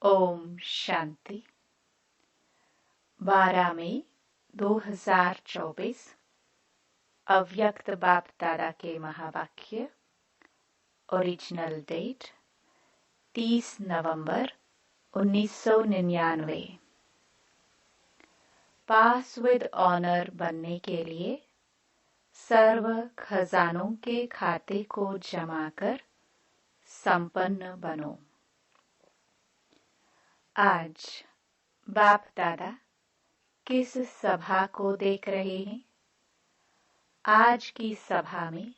ओम शांति। 12 मई 2024 अव्यक्त बाप दादा के महावाक्य। ओरिजिनल डेट 30 नवंबर 1999। पास विद ऑनर बनने के लिए सर्व खजानों के खाते को जमा कर संपन्न बनो। आज बाप दादा किस सभा को देख रहे हैं? आज की सभा में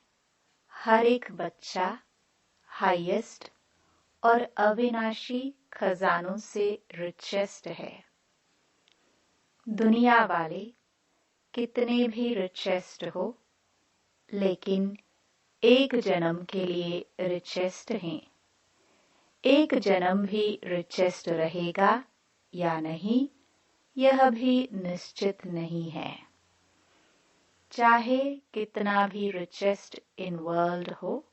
हर एक बच्चा हाईएस्ट और अविनाशी खजानों से रिचेस्ट है। दुनिया वाले कितने भी रिचेस्ट हो, लेकिन एक जन्म के लिए रिचेस्ट हैं। एक जन्म भी रिचेस्ट रहेगा या नहीं, यह भी निश्चित नहीं है। चाहे कितना भी रिचेस्ट इन वर्ल्ड हो,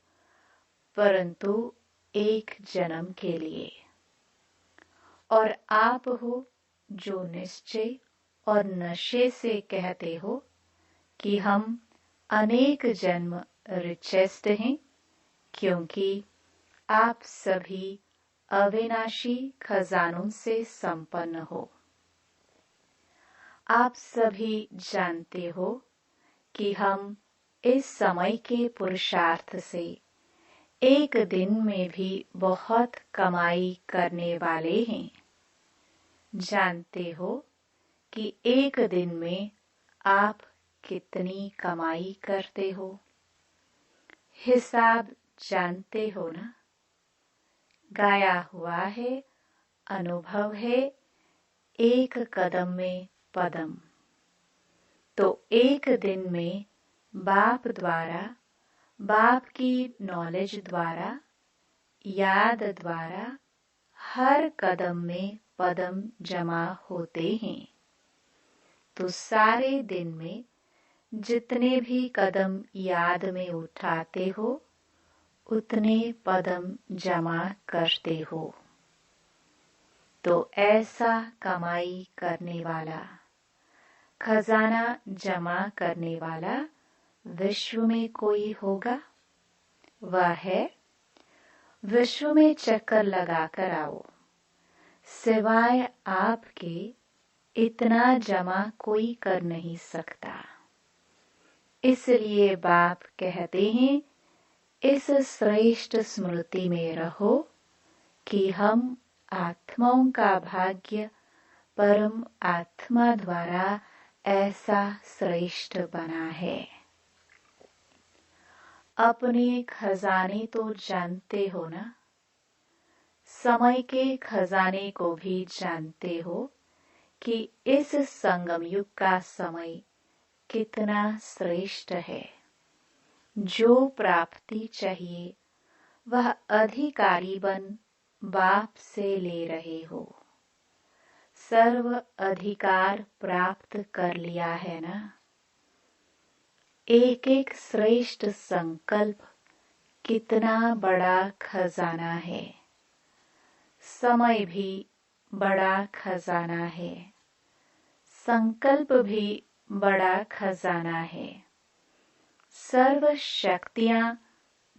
परंतु एक जन्म के लिए। और आप हो जो निश्चय और नशे से कहते हो कि हम अनेक जन्म रिचेस्ट हैं, क्योंकि आप सभी अविनाशी खजानों से संपन्न हो। आप सभी जानते हो कि हम इस समय के पुरुषार्थ से एक दिन में भी बहुत कमाई करने वाले हैं। जानते हो कि एक दिन में आप कितनी कमाई करते हो? हिसाब जानते हो ना? गाया हुआ है, अनुभव है, एक कदम में पदम। तो एक दिन में बाप द्वारा, बाप की नॉलेज द्वारा, याद द्वारा हर कदम में पदम जमा होते हैं। तो सारे दिन में जितने भी कदम याद में उठाते हो, उतने पदम जमा करते हो। तो ऐसा कमाई करने वाला, खजाना जमा करने वाला विश्व में कोई होगा? वह है, विश्व में चक्कर लगाकर आओ, सिवाय आपके इतना जमा कोई कर नहीं सकता। इसलिए बाप कहते हैं, इस श्रेष्ठ स्मृति में रहो कि हम आत्माओं का भाग्य परम आत्मा द्वारा ऐसा श्रेष्ठ बना है। अपने खजाने तो जानते हो ना? समय के खजाने को भी जानते हो कि इस संगम युग का समय कितना श्रेष्ठ है। जो प्राप्ति चाहिए वह अधिकारी बन बाप से ले रहे हो। सर्व अधिकार प्राप्त कर लिया है ना? एक एक श्रेष्ठ संकल्प कितना बड़ा खजाना है। समय भी बड़ा खजाना है, संकल्प भी बड़ा खजाना है, सर्व शक्तियां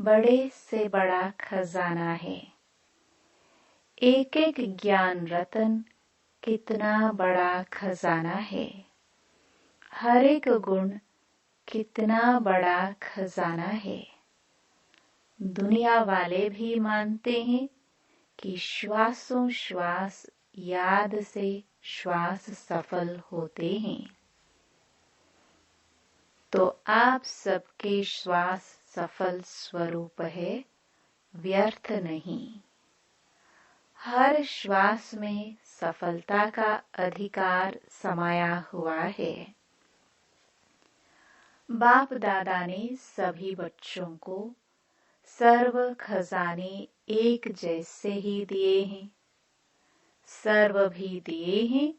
बड़े से बड़ा खजाना है। एक एक ज्ञान रतन कितना बड़ा खजाना है। हर एक गुण कितना बड़ा खजाना है। दुनिया वाले भी मानते हैं कि श्वासों श्वास याद से श्वास सफल होते हैं। तो आप सबके श्वास सफल स्वरूप है, व्यर्थ नहीं। हर श्वास में सफलता का अधिकार समाया हुआ है। बाप दादा ने सभी बच्चों को सर्व खजाने एक जैसे ही दिए हैं। सर्व भी दिए हैं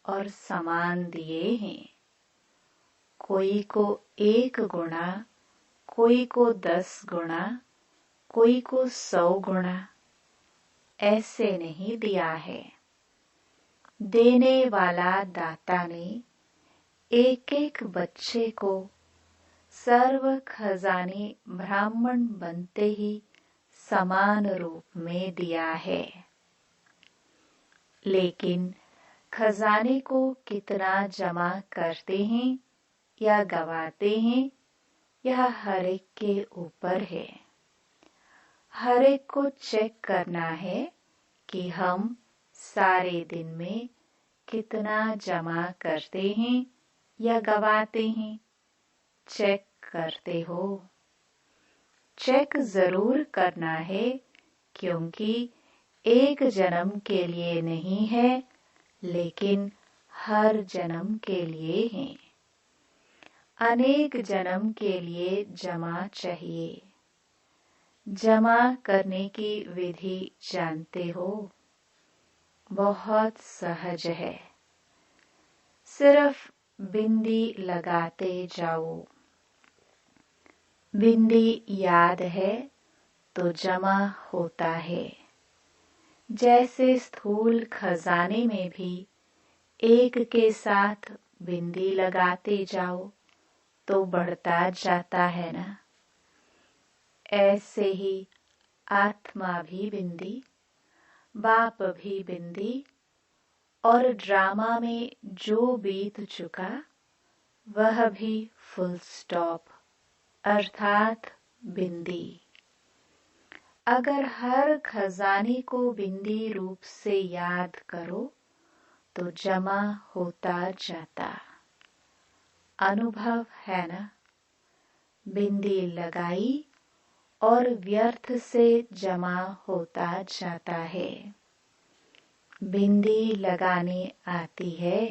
और समान दिए हैं। कोई को 1 गुना, कोई को 10 गुना, कोई को 100 गुना, ऐसे नहीं दिया है। देने वाला दाता ने एक एक बच्चे को सर्व खजाने ब्राह्मण बनते ही समान रूप में दिया है। लेकिन खजाने को कितना जमा करते हैं या गवाते हैं, यह हर एक के ऊपर है। हर एक को चेक करना है कि हम सारे दिन में कितना जमा करते हैं या गवाते हैं। चेक करते हो? चेक जरूर करना है, क्योंकि एक जन्म के लिए नहीं है, लेकिन हर जन्म के लिए है। अनेक जन्म के लिए जमा चाहिए। जमा करने की विधि जानते हो? बहुत सहज है। सिर्फ बिंदी लगाते जाओ। बिंदी याद है तो जमा होता है। जैसे स्थूल खजाने में भी एक के साथ बिंदी लगाते जाओ तो बढ़ता जाता है ना। ऐसे ही आत्मा भी बिंदी, बाप भी बिंदी, और ड्रामा में जो बीत चुका वह भी फुल स्टॉप अर्थात बिंदी। अगर हर खजाने को बिंदी रूप से याद करो तो जमा होता जाता। अनुभव है ना? बिंदी लगाई और व्यर्थ से जमा होता जाता है। बिंदी लगाने आती है।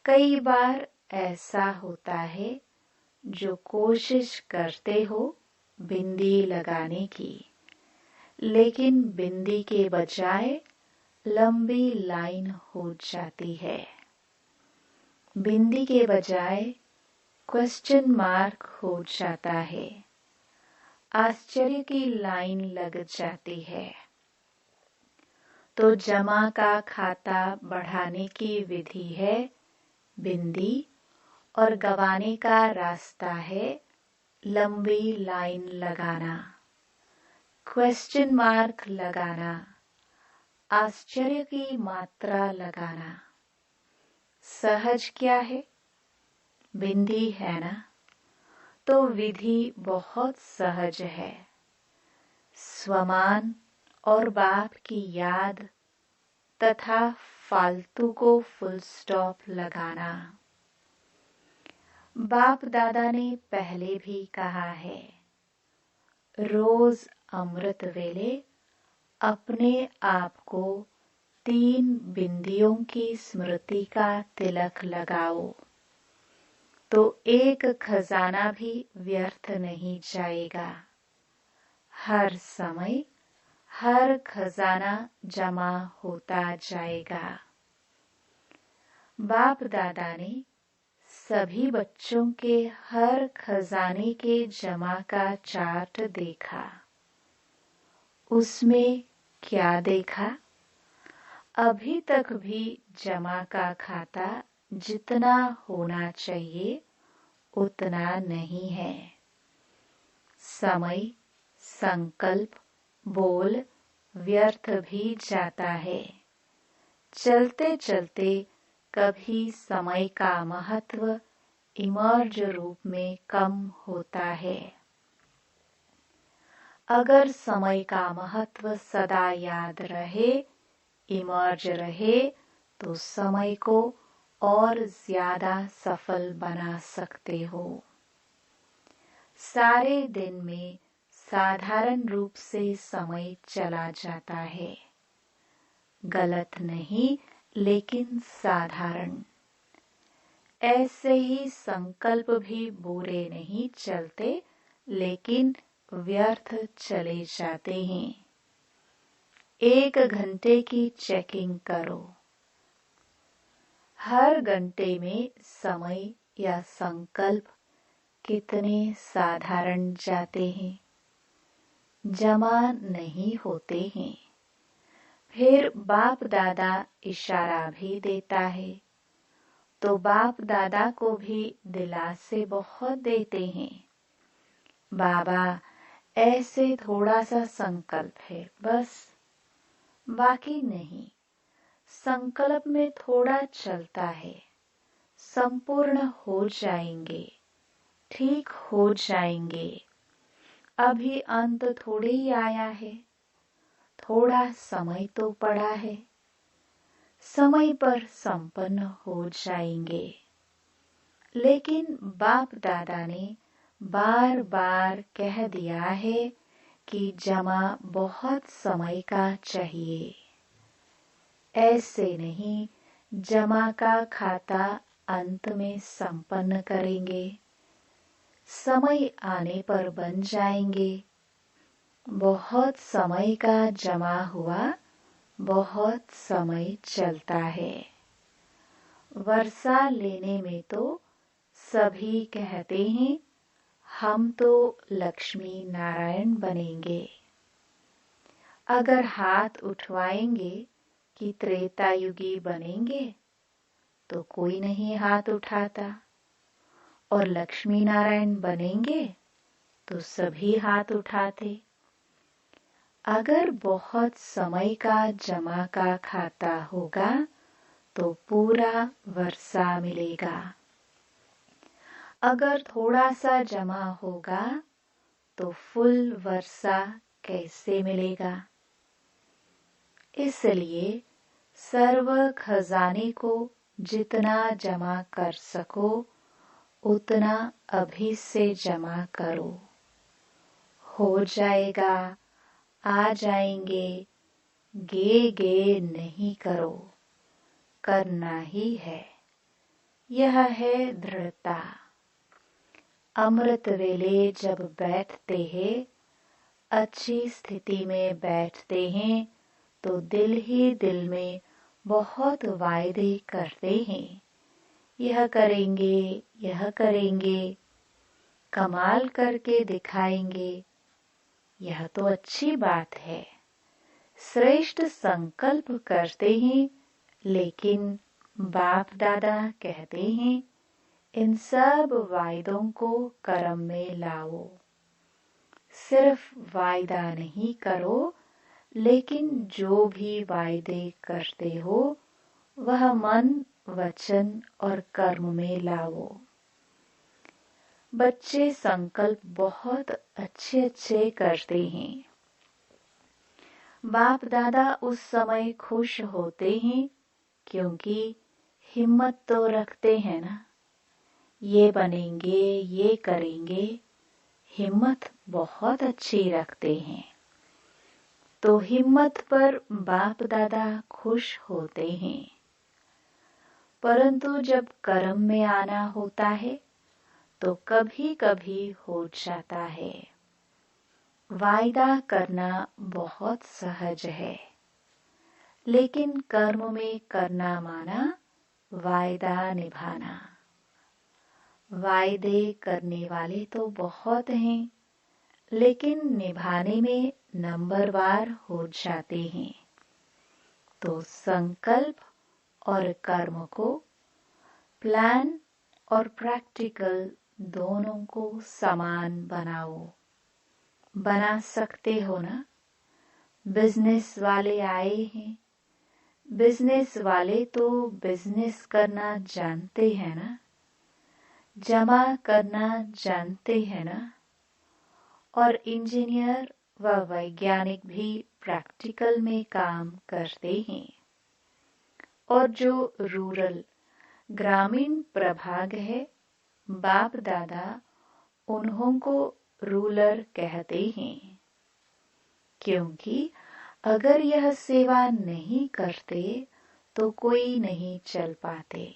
कई बार ऐसा होता है जो कोशिश करते हो बिंदी लगाने की, लेकिन बिंदी के बजाय लंबी लाइन हो जाती है। बिंदी के बजाय क्वेश्चन मार्क हो जाता है। आश्चर्य की लाइन लग जाती है। तो जमा का खाता बढ़ाने की विधि है बिंदी, और गवाने का रास्ता है लंबी लाइन लगाना, क्वेश्चन मार्क लगाना, आश्चर्य की मात्रा लगाना। सहज क्या है? बिंदी है ना? तो विधि बहुत सहज है। स्वमान और बाप की याद तथा फालतू को फुल स्टॉप लगाना। बाप दादा ने पहले भी कहा है, रोज अमृत वेले अपने आप को 3 बिंदियों की स्मृति का तिलक लगाओ, तो एक खजाना भी व्यर्थ नहीं जाएगा। हर समय हर खजाना जमा होता जाएगा। बाप दादा ने सभी बच्चों के हर खजाने के जमा का चार्ट देखा। उसमें क्या देखा? अभी तक भी जमा का खाता जितना होना चाहिए उतना नहीं है। समय, संकल्प, बोल व्यर्थ भी जाता है। चलते चलते कभी समय का महत्व इमर्ज रूप में कम होता है। अगर समय का महत्व सदा याद रहे, इमर्ज रहे, तो समय को और ज्यादा सफल बना सकते हो। सारे दिन में साधारण रूप से समय चला जाता है। गलत नहीं, लेकिन साधारण। ऐसे ही संकल्प भी बुरे नहीं चलते, लेकिन व्यर्थ चले जाते हैं। 1 घंटे की चेकिंग करो। हर घंटे में समय या संकल्प कितने साधारण जाते हैं, जमा नहीं होते हैं। फिर बाप दादा इशारा भी देता है तो बाप दादा को भी दिलासे बहुत देते हैं, बाबा ऐसे थोड़ा सा संकल्प है बस, बाकी नहीं। संकल्प में थोड़ा चलता है, संपूर्ण हो जाएंगे, ठीक हो जाएंगे। अभी अंत थोड़े ही आया है, थोड़ा समय तो पड़ा है, समय पर संपन्न हो जाएंगे। लेकिन बाप दादा ने बार बार कह दिया है कि जमा बहुत समय का चाहिए। ऐसे नहीं जमा का खाता अंत में संपन्न करेंगे, समय आने पर बन जाएंगे। बहुत समय का जमा हुआ, बहुत समय चलता है। वर्षा लेने में तो सभी कहते हैं हम तो लक्ष्मी नारायण बनेंगे। अगर हाथ उठवाएंगे कि त्रेतायुगी बनेंगे तो कोई नहीं हाथ उठाता, और लक्ष्मी नारायण बनेंगे तो सभी हाथ उठाते। अगर बहुत समय का जमा का खाता होगा तो पूरा वर्षा मिलेगा। अगर थोड़ा सा जमा होगा तो फुल वर्षा कैसे मिलेगा? इसलिए सर्व खजाने को जितना जमा कर सको उतना अभी से जमा करो। हो जाएगा, आ जाएंगे, गे नहीं करो, करना ही है। यह है दृढ़ता। अमृत वेले जब बैठते हैं, अच्छी स्थिति में बैठते हैं तो दिल ही दिल में बहुत वायदे करते हैं, यह करेंगे, यह करेंगे, कमाल करके दिखाएंगे। यह तो अच्छी बात है, श्रेष्ठ संकल्प करते हैं, लेकिन बाप दादा कहते हैं इन सब वायदों को कर्म में लाओ। सिर्फ वायदा नहीं करो, लेकिन जो भी वायदे करते हो वह मन, वचन और कर्म में लाओ। बच्चे संकल्प बहुत अच्छे अच्छे करते हैं। बाप दादा उस समय खुश होते हैं क्योंकि हिम्मत तो रखते हैं ना, ये बनेंगे, ये करेंगे, हिम्मत बहुत अच्छी रखते हैं। तो हिम्मत पर बाप दादा खुश होते हैं। परंतु जब कर्म में आना होता है तो कभी कभी हो जाता है। वायदा करना बहुत सहज है, लेकिन कर्म में करना माना वायदा निभाना। वायदे करने वाले तो बहुत हैं, लेकिन निभाने में नंबरवार हो जाते हैं। तो संकल्प और कर्म को, प्लान और प्रैक्टिकल दोनों को समान बनाओ। बना सकते हो ना? बिजनेस वाले आए हैं, बिजनेस वाले तो बिजनेस करना जानते हैं ना, जमा करना जानते हैं ना। और इंजीनियर व वैज्ञानिक भी प्रैक्टिकल में काम करते हैं। और जो रूरल ग्रामीण प्रभाग है, बाप दादा उन्हों को रूलर कहते हैं, क्योंकि अगर यह सेवा नहीं करते तो कोई नहीं चल पाते।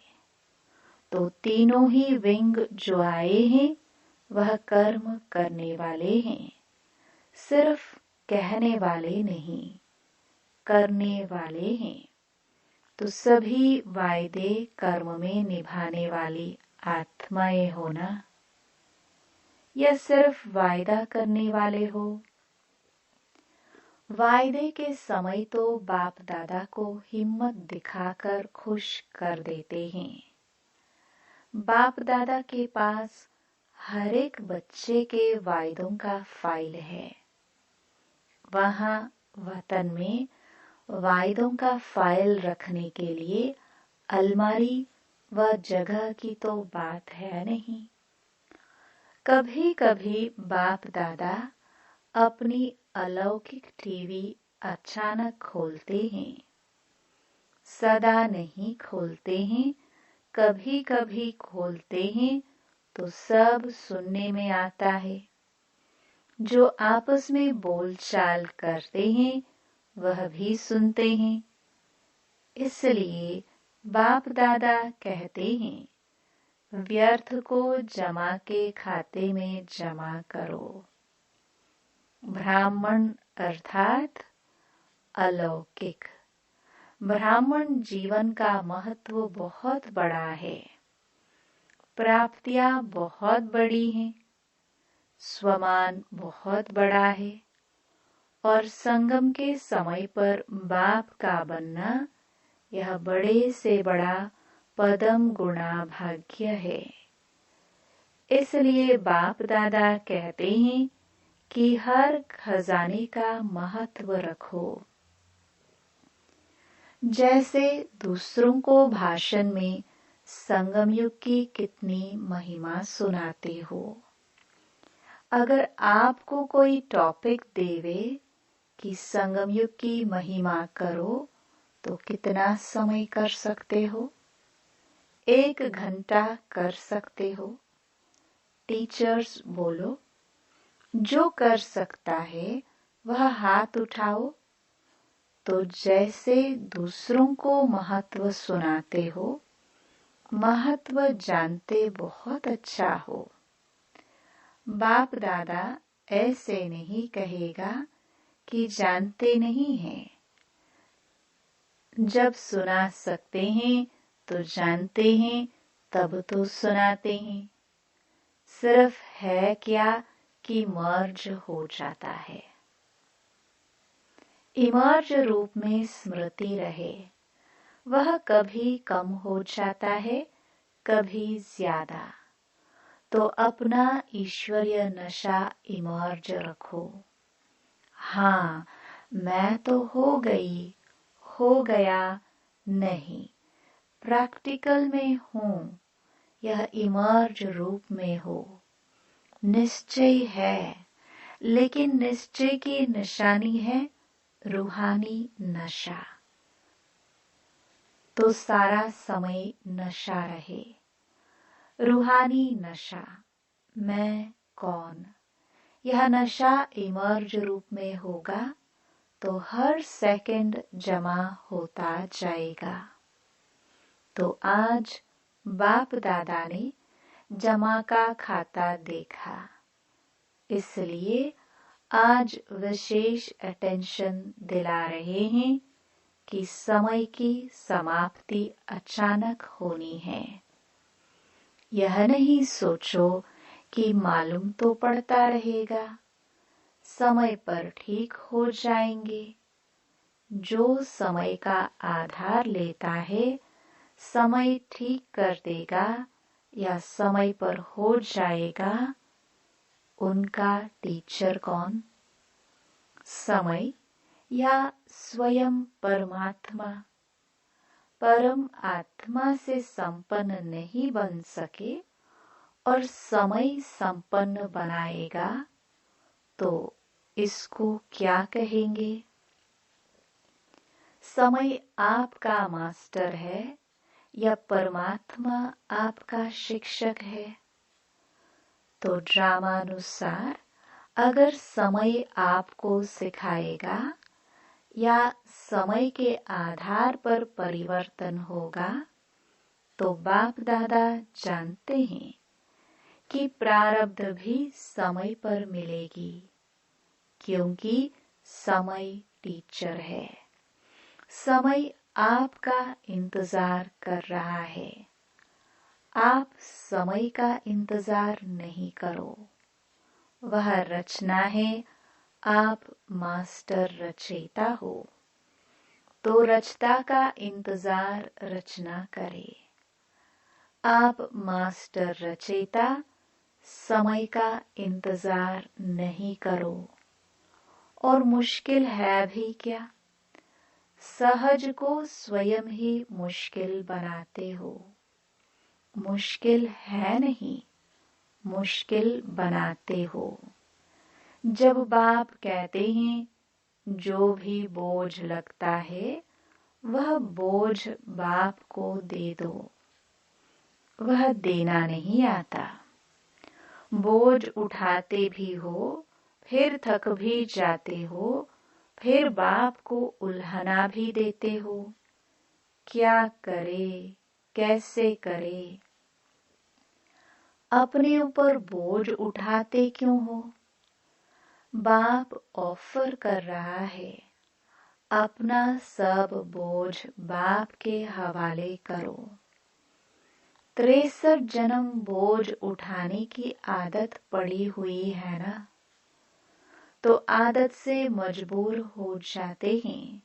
तो तीनों ही विंग जो आए हैं वह कर्म करने वाले हैं, सिर्फ कहने वाले नहीं, करने वाले हैं। तो सभी वायदे कर्म में निभाने वाली आत्माएं हो ना, या सिर्फ वायदा करने वाले हो? वायदे के समय तो बाप दादा को हिम्मत दिखाकर खुश कर देते हैं। बाप दादा के पास हर एक बच्चे के वायदों का फाइल है। वहाँ वतन में वायदों का फाइल रखने के लिए अलमारी व जगह की तो बात है नहीं। कभी कभी बाप दादा अपनी अलौकिक टीवी अचानक खोलते हैं। सदा नहीं खोलते हैं, कभी कभी खोलते हैं तो सब सुनने में आता है। जो आपस में बोलचाल करते हैं वह भी सुनते हैं। इसलिए बाप दादा कहते हैं, व्यर्थ को जमा के खाते में जमा करो। ब्राह्मण अर्थात अलौकिक। ब्राह्मण जीवन का महत्व बहुत बड़ा है। प्राप्तियां बहुत बड़ी हैं, स्वमान बहुत बड़ा है और संगम के समय पर बाप का बनना यह बड़े से बड़ा पदम गुणा भाग्य है। इसलिए बाप दादा कहते हैं कि हर खजाने का महत्व रखो। जैसे दूसरों को भाषण में संगम युग की कितनी महिमा सुनाते हो। अगर आपको कोई टॉपिक देवे कि संगम युग की महिमा करो तो कितना समय कर सकते हो? 1 घंटा कर सकते हो। टीचर्स बोलो, जो कर सकता है वह हाथ उठाओ। तो जैसे दूसरों को महत्व सुनाते हो, महत्व जानते बहुत अच्छा हो। बाप दादा ऐसे नहीं कहेगा कि जानते नहीं हैं। जब सुना सकते हैं तो जानते हैं, तब तो सुनाते हैं। सिर्फ है क्या कि मर्ज हो जाता है। इमर्ज रूप में स्मृति रहे, वह कभी कम हो जाता है, कभी ज्यादा। तो अपना ईश्वरीय नशा इमर्ज रखो। हाँ, मैं तो हो गई, हो गया नहीं, प्रैक्टिकल में हूँ, यह इमर्ज रूप में हो। निश्चय है, लेकिन निश्चय की निशानी है रूहानी नशा। तो सारा समय नशा रहे। रूहानी नशा, मैं कौन, यह नशा इमर्ज रूप में होगा तो हर सेकंड जमा होता जाएगा। तो आज बाप दादा ने जमा का खाता देखा, इसलिए आज विशेष अटेंशन दिला रहे हैं कि समय की समाप्ति अचानक होनी है। यह नहीं सोचो कि मालूम तो पड़ता रहेगा, समय पर ठीक हो जाएंगे। जो समय का आधार लेता है, समय ठीक कर देगा या समय पर हो जाएगा। उनका टीचर कौन? समय या स्वयं परमात्मा? परम आत्मा से संपन्न नहीं बन सके और समय संपन्न बनाएगा तो इसको क्या कहेंगे? समय आपका मास्टर है या परमात्मा आपका शिक्षक है? तो ड्रामानुसार अगर समय आपको सिखाएगा या समय के आधार पर परिवर्तन होगा, तो बाप दादा जानते हैं कि प्रारब्ध भी समय पर मिलेगी, क्योंकि समय टीचर है। समय आपका इंतजार कर रहा है। आप समय का इंतजार नहीं करो। वह रचना है, आप मास्टर रचयिता हो, तो रचता का इंतजार रचना करे। आप मास्टर रचयिता समय का इंतजार नहीं करो। और मुश्किल है भी क्या? सहज को स्वयं ही मुश्किल बनाते हो। मुश्किल है नहीं, मुश्किल बनाते हो। जब बाप कहते हैं जो भी बोझ लगता है वह बोझ बाप को दे दो, वह देना नहीं आता। बोझ उठाते भी हो, फिर थक भी जाते हो, फिर बाप को उल्हना भी देते हो। क्या करे, कैसे करे? अपने ऊपर बोझ उठाते क्यों हो? बाप ऑफर कर रहा है, अपना सब बोझ बाप के हवाले करो। 63 जन्म बोझ उठाने की आदत पड़ी हुई है ना, तो आदत से मजबूर हो जाते हैं।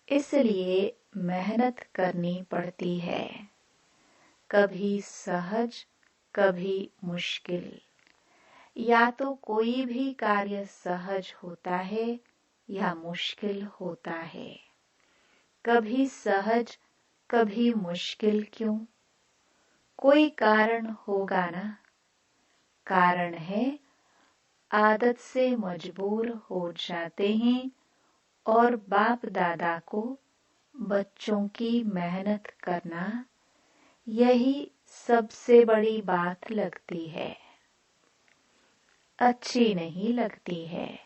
इसलिए मेहनत करनी पड़ती है, कभी सहज कभी मुश्किल। या तो कोई भी कार्य सहज होता है या मुश्किल होता है। कभी सहज कभी मुश्किल क्यों? कोई कारण होगा ना। कारण है आदत से मजबूर हो जाते हैं और बाप दादा को बच्चों की मेहनत करना यही सबसे बड़ी बात लगती है, अच्छी नहीं लगती है।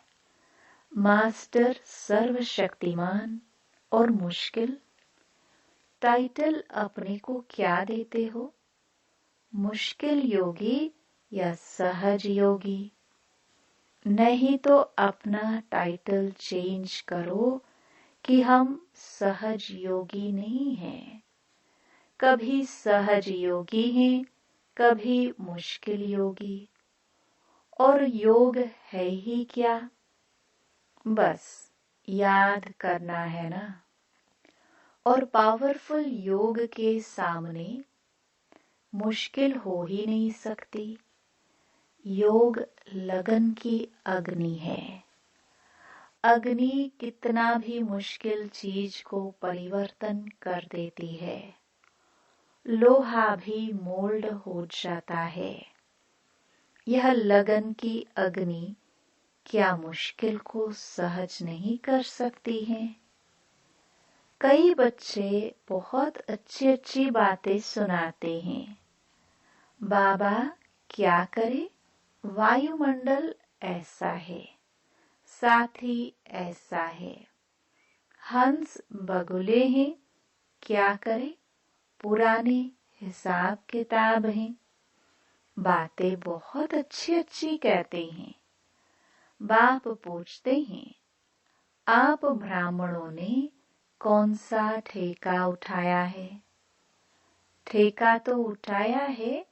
मास्टर सर्वशक्तिमान और मुश्किल टाइटल अपने को क्या देते हो? मुश्किल योगी या सहज योगी? नहीं तो अपना टाइटल चेंज करो कि हम सहज योगी नहीं हैं, कभी सहज योगी हैं, कभी मुश्किल योगी। और योग है ही क्या? बस याद करना है ना। और पावरफुल योग के सामने मुश्किल हो ही नहीं सकती। योग लगन की अग्नि है। अग्नि कितना भी मुश्किल चीज को परिवर्तन कर देती है। लोहा भी मोल्ड हो जाता है। यह लगन की अग्नि क्या मुश्किल को सहज नहीं कर सकती है? कई बच्चे बहुत अच्छी अच्छी बातें सुनाते हैं। बाबा क्या करे, वायुमंडल ऐसा है, साथी ऐसा है, हंस बगुले हैं, क्या करे, पुराने हिसाब किताब हैं। बातें बहुत अच्छी अच्छी कहते हैं। बाप पूछते हैं, आप ब्राह्मणों ने कौन सा ठेका उठाया है? ठेका तो उठाया है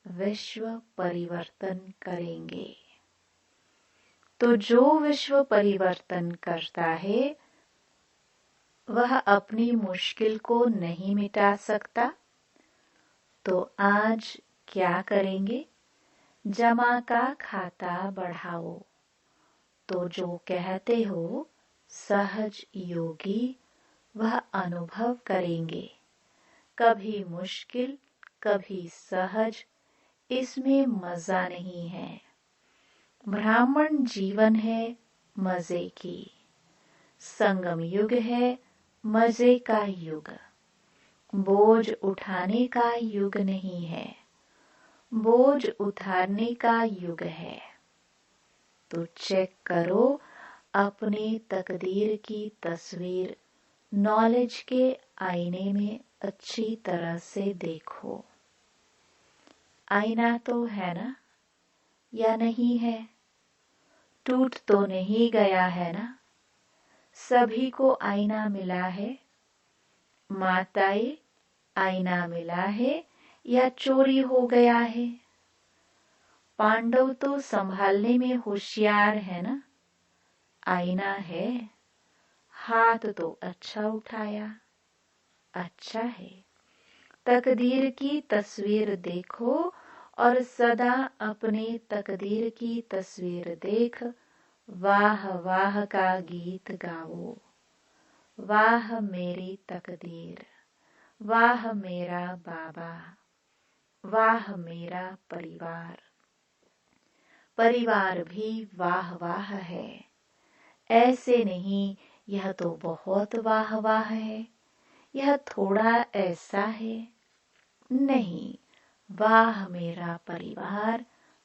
विश्व परिवर्तन करेंगे। तो जो विश्व परिवर्तन करता है वह अपनी मुश्किल को नहीं मिटा सकता। तो आज क्या करेंगे? जमा का खाता बढ़ाओ। तो जो कहते हो सहज योगी वह अनुभव करेंगे। कभी मुश्किल कभी सहज, इसमें मजा नहीं है। ब्राह्मण जीवन है मजे की। संगम युग है मजे का युग। बोझ उठाने का युग नहीं है, बोझ उतारने का युग है। तो चेक करो अपनी तकदीर की तस्वीर, नॉलेज के आईने में अच्छी तरह से देखो। आईना तो है ना, या नहीं है? टूट तो नहीं गया है ना? सभी को आईना मिला है। माताएं, आईना मिला है या चोरी हो गया है? पांडव तो संभालने में होशियार है ना, आईना है, हाथ तो अच्छा उठाया, अच्छा है। तकदीर की तस्वीर देखो और सदा अपने तकदीर की तस्वीर देख वाह वाह का गीत गाओ। वाह मेरी तकदीर, वाह मेरा बाबा, वाह मेरा परिवार। परिवार भी वाह वाह है, ऐसे नहीं यह तो बहुत वाह वाह है, यह थोड़ा ऐसा है। नहीं, वाह मेरा परिवार,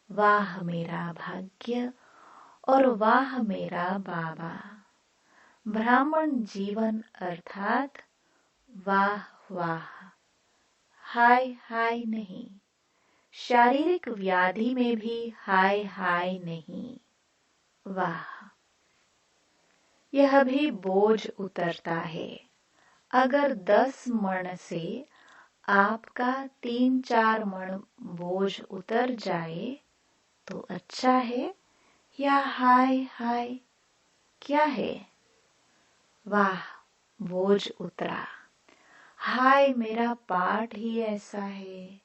वाह मेरा भाग्य और वाह मेरा बाबा। ब्राह्मण जीवन अर्थात वाह वाह, हाय हाय नहीं। शारीरिक व्याधि में भी हाय हाय नहीं, वाह। यह भी बोझ उतरता है। अगर 10 मण से आपका 3-4 मण बोझ उतर जाए तो अच्छा है, या हाय हाय क्या है? वाह, बोझ उतरा। हाय मेरा पाठ ही ऐसा है,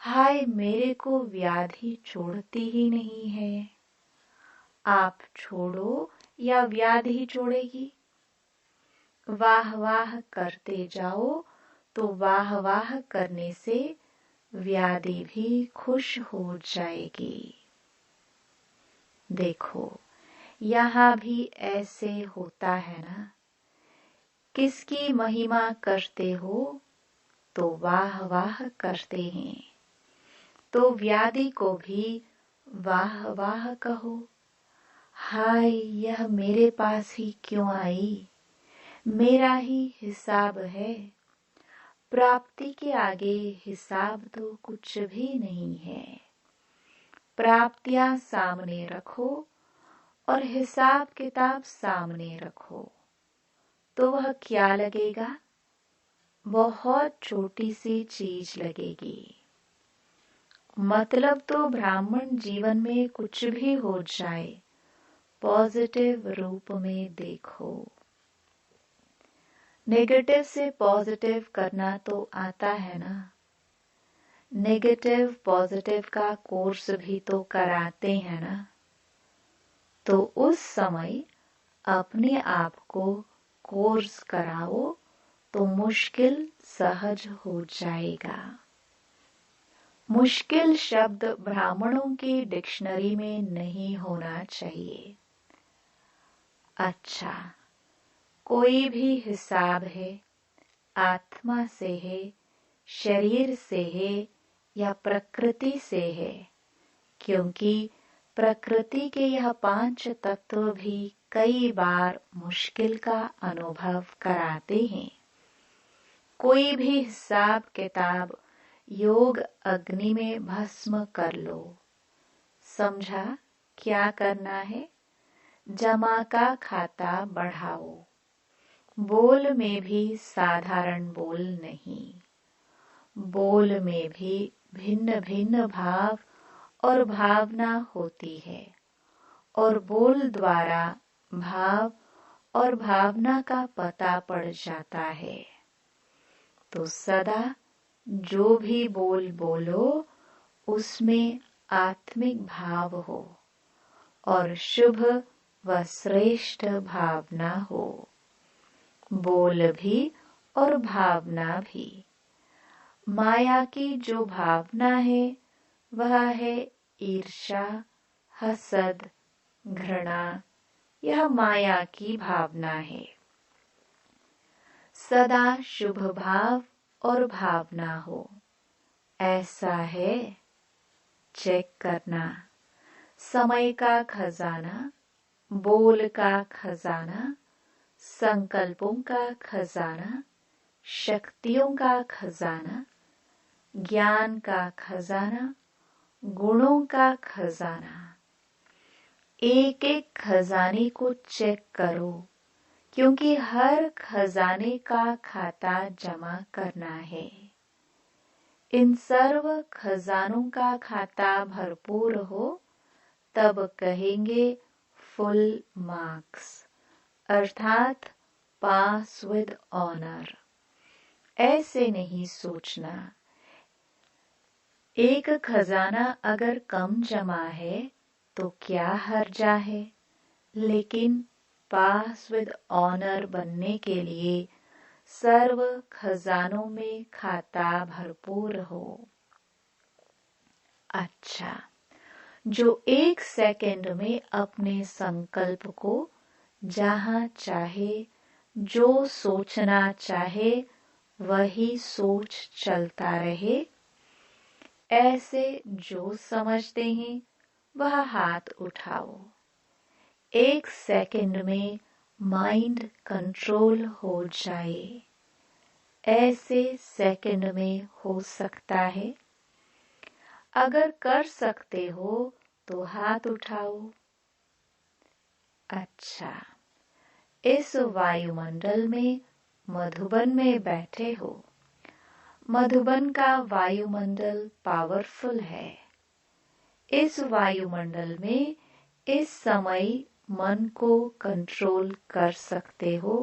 हाय मेरे को व्याधि छोड़ती ही नहीं है। आप छोड़ो या व्याधि छोड़ेगी? वाह वाह करते जाओ तो वाह वाह करने से व्याधि भी खुश हो जाएगी। देखो, यहाँ भी ऐसे होता है ना। किसकी महिमा करते हो तो वाह वाह करते हैं, तो व्याधि को भी वाह वाह कहो। हाय, यह मेरे पास ही क्यों आई, मेरा ही हिसाब है। प्राप्ति के आगे हिसाब तो कुछ भी नहीं है। प्राप्तियां सामने रखो और हिसाब किताब सामने रखो, तो वह क्या लगेगा? बहुत छोटी सी चीज लगेगी। मतलब तो ब्राह्मण जीवन में कुछ भी हो जाए, पॉजिटिव रूप में देखो। नेगेटिव से पॉजिटिव करना तो आता है ना। नेगेटिव पॉजिटिव का कोर्स भी तो कराते हैं ना। तो उस समय अपने आप को कोर्स कराओ तो मुश्किल सहज हो जाएगा। मुश्किल शब्द ब्राह्मणों की डिक्शनरी में नहीं होना चाहिए। अच्छा, कोई भी हिसाब है, आत्मा से है, शरीर से है या प्रकृति से है, क्योंकि प्रकृति के यह 5 तत्व भी कई बार मुश्किल का अनुभव कराते हैं। कोई भी हिसाब किताब योग अग्नि में भस्म कर लो। समझा क्या करना है? जमा का खाता बढ़ाओ। बोल में भी साधारण बोल नहीं, बोल में भी भिन्न भिन्न भाव और भावना होती है, और बोल द्वारा भाव और भावना का पता पड़ जाता है। तो सदा जो भी बोल बोलो उसमें आत्मिक भाव हो और शुभ व श्रेष्ठ भावना हो। बोल भी और भावना भी। माया की जो भावना है वह है ईर्ष्या, हसद, घृणा। यह माया की भावना है। सदा शुभ भाव और भावना हो, ऐसा है। चेक करना। समय का खजाना, बोल का खजाना, संकल्पों का खजाना, शक्तियों का खजाना, ज्ञान का खजाना, गुणों का खजाना। एक एक खजाने को चेक करो, क्योंकि हर खजाने का खाता जमा करना है। इन सर्व खजानों का खाता भरपूर हो तब कहेंगे फुल मार्क्स अर्थात पास विद ऑनर। ऐसे नहीं सोचना। एक खजाना अगर कम जमा है तो क्या हर्जा है, लेकिन पास विद ऑनर बनने के लिए सर्व खजानों में खाता भरपूर हो। अच्छा, जो 1 सेकंड में अपने संकल्प को जहां चाहे जो सोचना चाहे वही सोच चलता रहे, ऐसे जो समझते हैं वह हाथ उठाओ। 1 सेकंड में माइंड कंट्रोल हो जाए, ऐसे सेकंड में हो सकता है? अगर कर सकते हो तो हाथ उठाओ। अच्छा, इस वायुमंडल में मधुबन में बैठे हो। मधुबन का वायुमंडल पावरफुल है। इस वायुमंडल में इस समय मन को कंट्रोल कर सकते हो।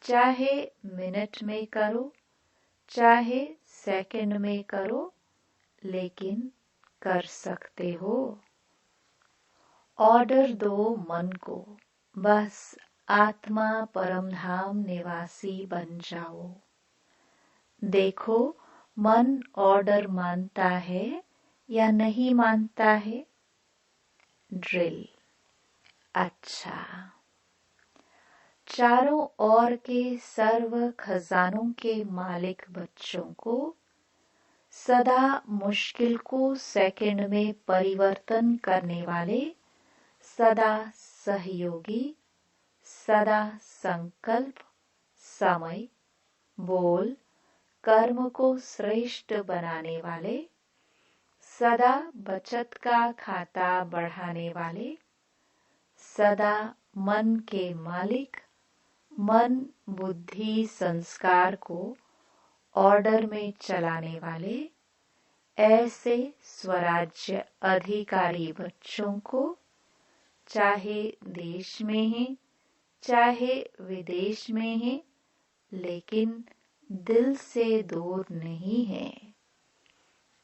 चाहे मिनट में करो, चाहे सेकंड में करो, लेकिन कर सकते हो। ऑर्डर दो मन को, बस आत्मा परमधाम निवासी बन जाओ। देखो मन ऑर्डर मानता है या नहीं मानता है। ड्रिल। अच्छा, चारों ओर के सर्व खजानों के मालिक बच्चों को सदा मुश्किल को सेकंड में परिवर्तन करने वाले, सदा सहयोगी, सदा संकल्प, समय, बोल, कर्म को श्रेष्ठ बनाने वाले, सदा बचत का खाता बढ़ाने वाले, सदा मन के मालिक, मन बुद्धि संस्कार को ऑर्डर में चलाने वाले, ऐसे स्वराज्य अधिकारी बच्चों को चाहे देश में है चाहे विदेश में है, लेकिन दिल से दूर नहीं है,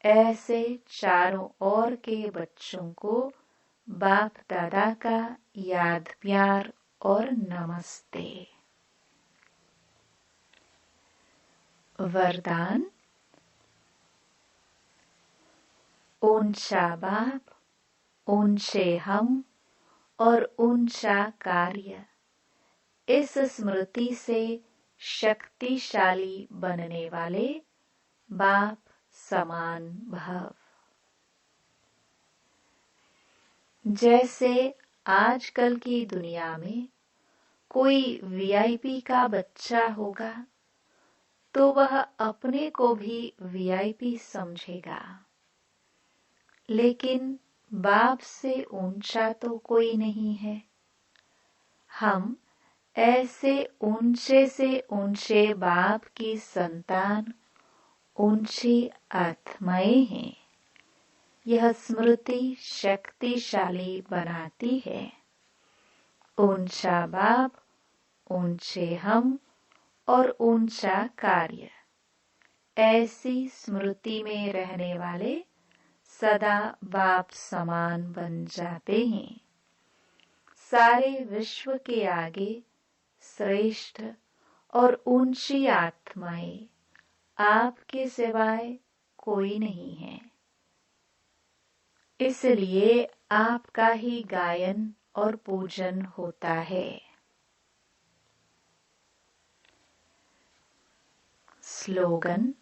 ऐसे चारों ओर के बच्चों को बाप दादा का याद प्यार और नमस्ते। वरदान। ऊंचा बाप, ऊंचे हम और ऊंचा कार्य, इस स्मृति से शक्तिशाली बनने वाले बाप समान भव। जैसे आजकल की दुनिया में कोई वीआईपी का बच्चा होगा तो वह अपने को भी वीआईपी समझेगा, लेकिन बाप से ऊंचा तो कोई नहीं है। हम ऐसे ऊंचे से ऊंचे बाप की संतान, ऊंची आत्माएं हैं। यह स्मृति शक्तिशाली बनाती है। ऊंचा बाप, ऊंचे हम और ऊंचा कार्य, ऐसी स्मृति में रहने वाले सदा बाप समान बन जाते हैं। सारे विश्व के आगे श्रेष्ठ और ऊंची आत्माएं आपके सिवाय कोई नहीं है। इसलिए आपका ही गायन और पूजन होता है। स्लोगन।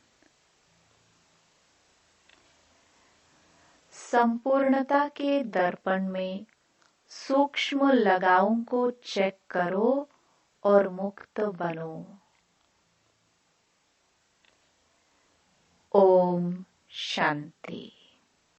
संपूर्णता के दर्पण में सूक्ष्म लगावों को चेक करो और मुक्त बनो। ओम शांति।